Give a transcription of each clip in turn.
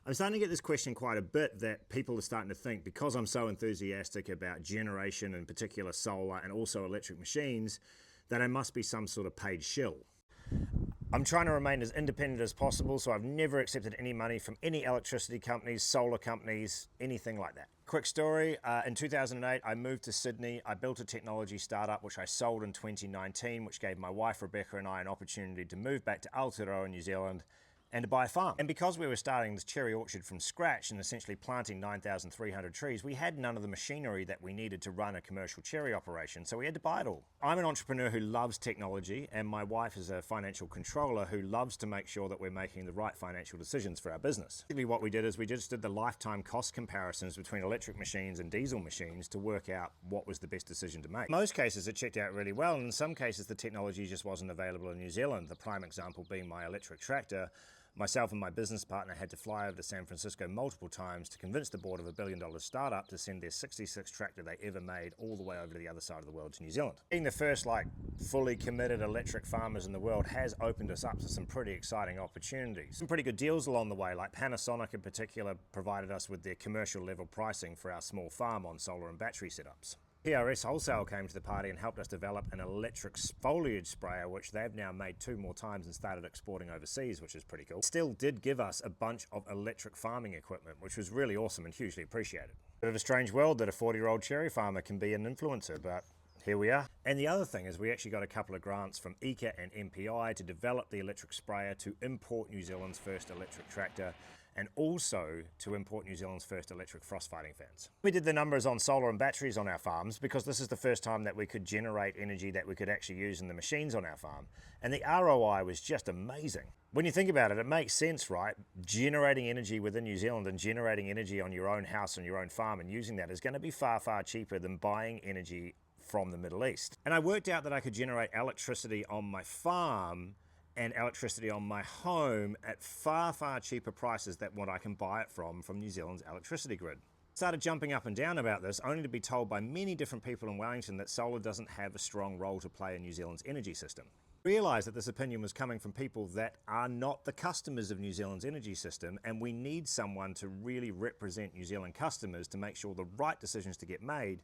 I'm starting to get this question quite a bit, that people are starting to think, because I'm so enthusiastic about generation, in particular solar and also electric machines, that I must be some sort of paid shill. I'm trying to remain as independent as possible, so I've never accepted any money from any electricity companies, solar companies, anything like that. Quick story, in 2008 I moved to Sydney. I built a technology startup which I sold in 2019, which gave my wife Rebecca and I an opportunity to move back to Aotearoa, New Zealand, and to buy a farm. And because we were starting this cherry orchard from scratch and essentially planting 9,300 trees, we had none of the machinery that we needed to run a commercial cherry operation, so we had to buy it all. I'm an entrepreneur who loves technology, and my wife is a financial controller who loves to make sure that we're making the right financial decisions for our business. Basically what we did is we just did the lifetime cost comparisons between electric machines and diesel machines to work out what was the best decision to make. In most cases it checked out really well, and in some cases the technology just wasn't available in New Zealand, the prime example being my electric tractor. Myself and my business partner had to fly over to San Francisco multiple times to convince the board of a billion-dollar startup to send their 66th tractor they ever made all the way over to the other side of the world, to New Zealand. Being the first fully committed electric farmers in the world has opened us up to some pretty exciting opportunities. Some pretty good deals along the way, like Panasonic in particular provided us with their commercial level pricing for our small farm on solar and battery setups. PRS Wholesale came to the party and helped us develop an electric foliage sprayer, which they've now made 2 more times and started exporting overseas, which is pretty cool. Still did give us a bunch of electric farming equipment, which was really awesome and hugely appreciated. Bit of a strange world that a 40-year-old cherry farmer can be an influencer, but here we are. And the other thing is we actually got a couple of grants from ECA and MPI to develop the electric sprayer, to import New Zealand's first electric tractor, and also to import New Zealand's first electric frost fighting fans. We did the numbers on solar and batteries on our farms because this is the first time that we could generate energy that we could actually use in the machines on our farm. And the ROI was just amazing. When you think about it, it makes sense, right? Generating energy within New Zealand and generating energy on your own house, on your own farm, and using that is going to be far, far cheaper than buying energy from the Middle East. And I worked out that I could generate electricity on my farm and electricity on my home at far, far cheaper prices than what I can buy it from New Zealand's electricity grid. Started jumping up and down about this, only to be told by many different people in Wellington that solar doesn't have a strong role to play in New Zealand's energy system. I realised that this opinion was coming from people that are not the customers of New Zealand's energy system, and we need someone to really represent New Zealand customers to make sure the right decisions to get made,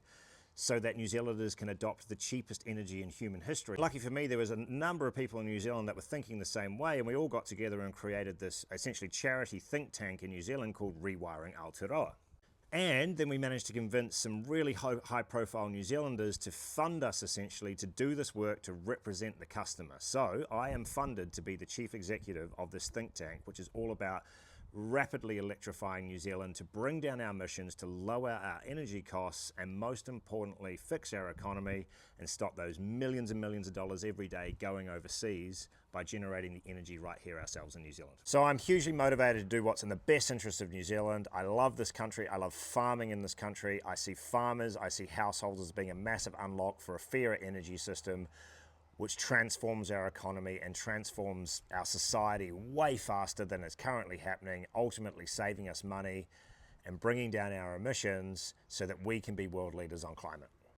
so that New Zealanders can adopt the cheapest energy in human history. Lucky for me, there was a number of people in New Zealand that were thinking the same way, and we all got together and created this essentially charity think tank in New Zealand called Rewiring Aotearoa. And then we managed to convince some really high-profile New Zealanders to fund us essentially to do this work to represent the customer. So I am funded to be the chief executive of this think tank, which is all about rapidly electrifying New Zealand to bring down our emissions, to lower our energy costs, and most importantly, fix our economy and stop those millions and millions of dollars every day going overseas by generating the energy right here ourselves in New Zealand. So I'm hugely motivated to do what's in the best interest of New Zealand. I love this country. I love farming in this country. I see farmers, I see households as being a massive unlock for a fairer energy system, which transforms our economy and transforms our society way faster than is currently happening, ultimately saving us money and bringing down our emissions so that we can be world leaders on climate.